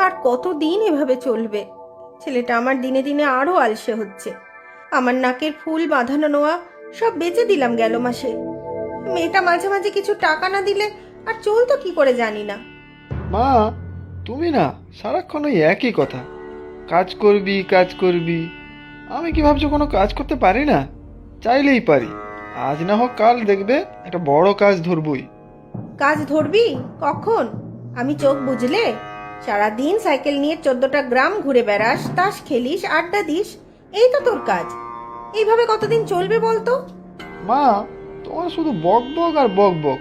আর কতদিন এভাবে চলবে? ছেলেটা আমার দিনে দিনে আরো আলসে হচ্ছে। আমার নাকের ফুল বাঁধানো নোয়া সব বেচে দিলাম গেল মাসে। মেয়েটা মাঝে মাঝে কিছু টাকা না দিলে আর চলতো কি করে জানি না। মা, তুমি না সারাক্ষণ ওই একই কথা, কাজ করবি কাজ করবি। আমি কি ভাবছো কোনো কাজ করতে পারি না? চাইলেই পারি। আজ না হোক কাল দেখবে একটা বড় কাজ ধরবই। কাজ ধরবি? কখন? আমি চোখ বুঝলে? সারাদিন সাইকেল নিয়ে 14টা গ্রাম ঘুরে বেড়াস, তাস খেলিস, আড্ডা দিস, এই তো তোর কাজ। এইভাবে কতদিন চলবে বলতো? মা, তোমার শুধু বক বক আর বক বক,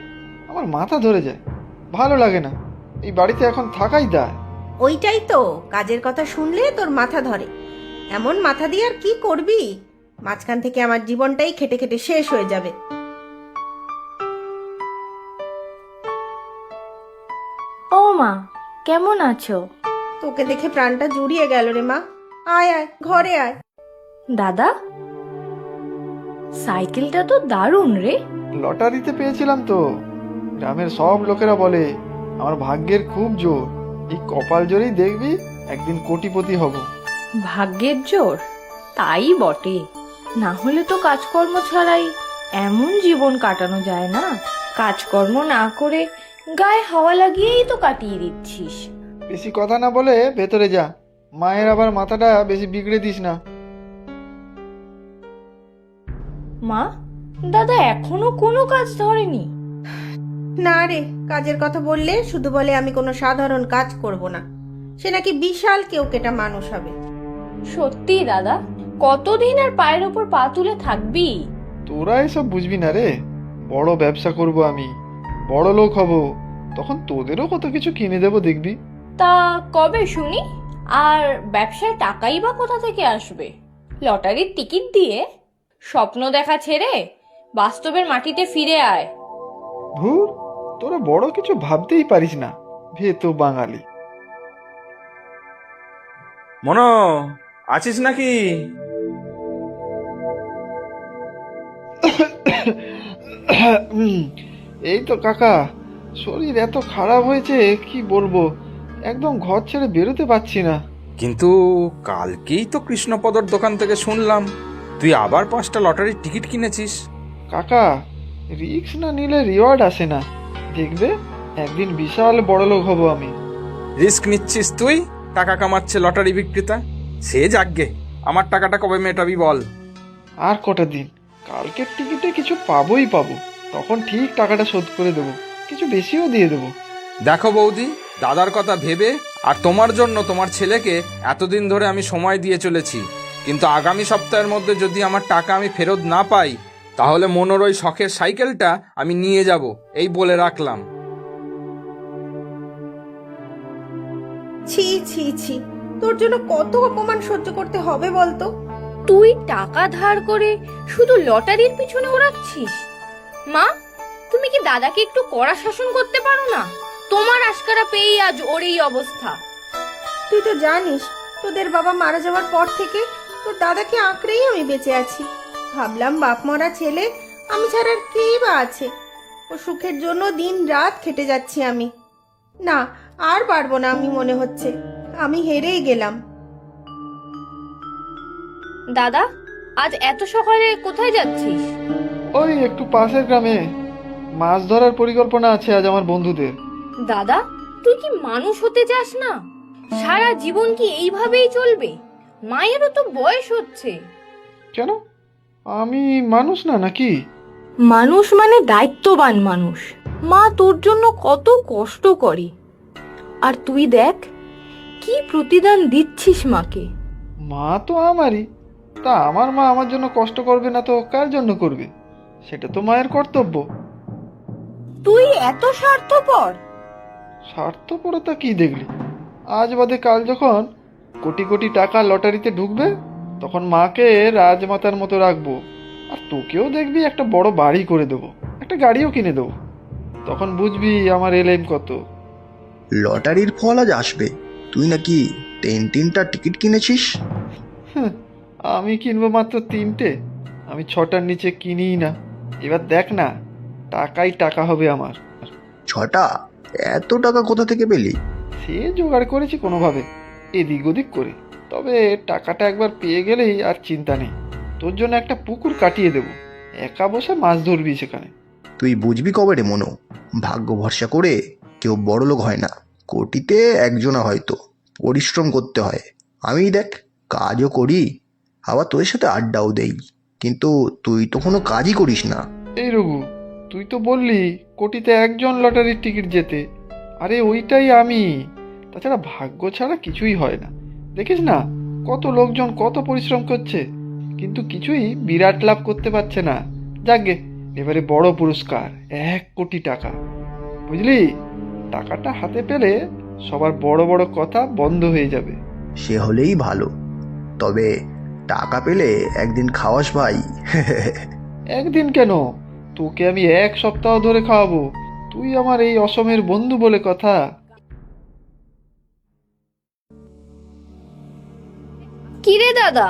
আমার মাথা ধরে যায়। ভালো লাগে না, এই বাড়িতে এখন থাকাই দায়। ওইটাই তো, কাজের কথা শুনলে তোর মাথা ধরে। এমন মাথা দিয়ে আর কি করবি? মাঝখান থেকে আমার জীবনটাই খেটে খেটে শেষ হয়ে যাবে। ও মা, কেমন আছো? তোকে দেখে প্রাণটা জুড়িয়ে গেল রে মা। আয় আয়, ঘরে আয়। দাদা, সাইকেলটা তো দারুণ রে। লটারিতে পেয়েছিলাম তো। গ্রামের সব লোকেরা বলে আমার ভাগ্যের খুব জোর। এই কপাল জোরেই দেখবি একদিন কোটিপতি হব। ভাগ্যের জোর? তাই বটে, না হলে তো কাজকর্ম ছাড়াই এমন জীবন কাটানো যায় না। কাজকর্ম না করে গায়ে হাওয়া লাগিয়েই তো কাটিয়ে দিচ্ছিস। বেশি কথা না বলে ভেতরে যা। মায়ের আবার মাথাটা বেশি বিগড়ে দিস না। মা, দাদা এখনো কোনো কাজ ধরেনি? না রে, কাজের কথা বললে শুধু বলে আমি কোনো সাধারণ কাজ করব না। সে নাকি বিশাল কেউ কেটা মানুষ হবে। সত্যি দাদা, কতদিন আর পায়ের ওপর পা তুলে থাকবি? তোরা এসব বুঝবি না রে। বড় ব্যবসা করব আমি, বড় লোক হব, তখন তোদেরও কত কিছু কিনে দেবো দেখবি। তা কবে শুনি? আর ব্যবসায় টাকাই বা কোথা থেকে আসবে? লটারির টিকিট দিয়ে স্বপ্ন দেখা ছেড়ে বাস্তবের মাটিতে ফিরে আয়। ধুর, তোরা বড় কিছু ভাবতেই পারিস না, ভেতো বাঙালি। মনো, আছিস নাকি? এই তো কাকা, শরীর এত খারাপ হয়েছে কি বলবো, একদম ঘর ছেড়ে বেরোতে পারছি না। কিন্তু কালকেই তো কৃষ্ণপদর দোকান থেকে শুনলাম তুই আবার 5টা লটারির টিকিট কিনেছিস। কাকা, রিস্ক না নিলে রিওয়ার্ড আসে না। দেখবে একদিন বিশাল বড়লোক হব আমি। রিস্ক নিচ্ছিস তুই, টাকা কামাচ্ছে লটারি বিক্রেতা। সে যাকগে, আমার টাকাটা কবে মেটাবি বল? আর কটা দিন, কালকের টিকিটে কিছু পাবোই পাবো, তখন ঠিক টাকাটা শোধ করে দেবো, কিছু বেশিও দিয়ে দেবো। দেখো বৌদি, দাদার কথা ভেবে আর তোমার জন্য তোমার ছেলেকে এতদিন ধরে আমি সময় দিয়ে চলেছি, কিন্তু আগামী সপ্তাহের মধ্যে যদি আমার টাকা আমি ফেরত না পাই, তাহলে মনোর ওই শখের সাইকেলটা আমি নিয়ে যাব, এই বলে রাখলাম। ছি ছি ছি, তোর জন্য কত অপমান সহ্য করতে হবে বলতো? তুই টাকা ধার করে শুধু লটারির পিছনে ওড়াচ্ছিস? মা, তুমি কি দাদাকে একটু কড়া শাসন করতে পারো না? তোমার আশকারা পেয়েই আজ ওর এই অবস্থা। তুই তো জানিস, তোদের বাবা মারা যাওয়ার পর থেকে তোর দাদাকে আঁকড়েই আমি বেঁচে আছি। ভাবলাম বাপ মরা ছেলে, আমি ছাড়া আর কেই বা আছে। ও সুখের জন্য দিন রাত খেটে যাচ্ছি আমি। না, আর পারবো না, আমি মনে হচ্ছে আমি হেরেই গেলাম। দাদা, আজ এত সকালে কোথায় যাচ্ছিস? ওই একটু পাশের গ্রামে মাছ ধরার পরিকল্পনা আছে আজ আমার বন্ধুদের। দাদা, তুই কি মানুষ হতে চাস না? সারা জীবন কি এইভাবেই চলবে? মায়েরও তো বয়স হচ্ছে। কেন, আমি মানুষ না নাকি? মানুষ মানে দায়িত্ববান মানুষ। মা তোর জন্য কত কষ্ট করে, আর তুই দেখ কি প্রতিদান দিচ্ছিস মাকে। মা তো আমারই, তা আমার মা আমার জন্য কষ্ট করবে না তো কার জন্য করবে? সেটা তো মায়ের কর্তব্য। তুই এত স্বার্থপর? স্বার্থপরতা কি দেখলি? আজ বাদে কাল যখন কোটি কোটি টাকা লটারিতে ঢুকবে, তখন মাকে রাজমাতার মতো রাখবো, আর তোকেও দেখবি একটা বড় বাড়ি করে দেবো, একটা গাড়িও কিনে দেবো। তখন বুঝবি আমার এলেম কত। লটারির ফল আজ আসবে, তুই নাকি 3টা টিকিট কিনেছিস? হ্যাঁ, আমি কিনবো মাত্র 3টে, আমি 6টার নিচে কিনিই না। এবার দেখ না, টাকাই টাকা হবে আমার। 6টা? এত টাকা কোথা থেকে পেলি? সে জোগাড় করেছি কোনোভাবে, এদিক ওদিক করে। তবে টাকাটা একবার পেয়ে গেলেই আর চিন্তা নেই। তোর জন্য একটা পুকুর কাটিয়ে দেবো, একা বসে মাছ ধরবি সেখানে। তুই বুঝবি কবে রে মনো, ভাগ্য ভরসা করে কেউ বড়লোক হয় না। কোটিতে একজনা হয়তো, পরিশ্রম করতে হয়। আমি দেখ, কাজও করি, আবার তোদের সাথে আড্ডাও দেই, কিন্তু তুই তো কোনো কাজই করিস না। এই রঘু, তুই তো বললি কোটিতে একজন লটারির টিকিট জেতে। আরে ওইটাই আমি। তাছাড়া ভাগ্য ছাড়া কিছুই হয় না। দেখিস না কত লোকজন কত পরিশ্রম করছে, কিন্তু কিছুই বিরাট লাভ করতে পারছে না। যাকগে, এবারে বড় পুরস্কার 1 কোটি টাকা, বুঝলি? টাকাটা হাতে পেলে সবার বড় বড় কথা বন্ধ হয়ে যাবে। সে হলেই ভালো, তবে টাকা পেলে একদিন খাওয়াস ভাই। একদিন কেন, তোকে আমি 1 সপ্তাহ ধরে খাওয়াবো। তুই আমার এই অসমের বন্ধু বলে কথা। কিরে দাদা,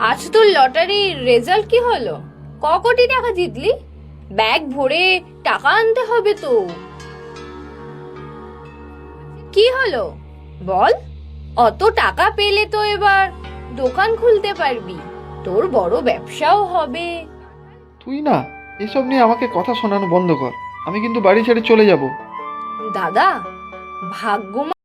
আজ তোর লটারির রেজাল্ট কি হলো? ক কোটি টাকা জিতলি? ব্যাগ ভরে টাকা আনতে হবে তো। কি হলো বল? অত টাকা পেলে তো এবার দোকান খুলতে পারবি, তোর বড় ব্যবসাও হবে। তুই না এসব নিয়ে আমাকে কথা শোনানো বন্ধ কর। আমি কিন্তু বাড়ি ছেড়ে চলে যাব। দাদা, ভাগ্য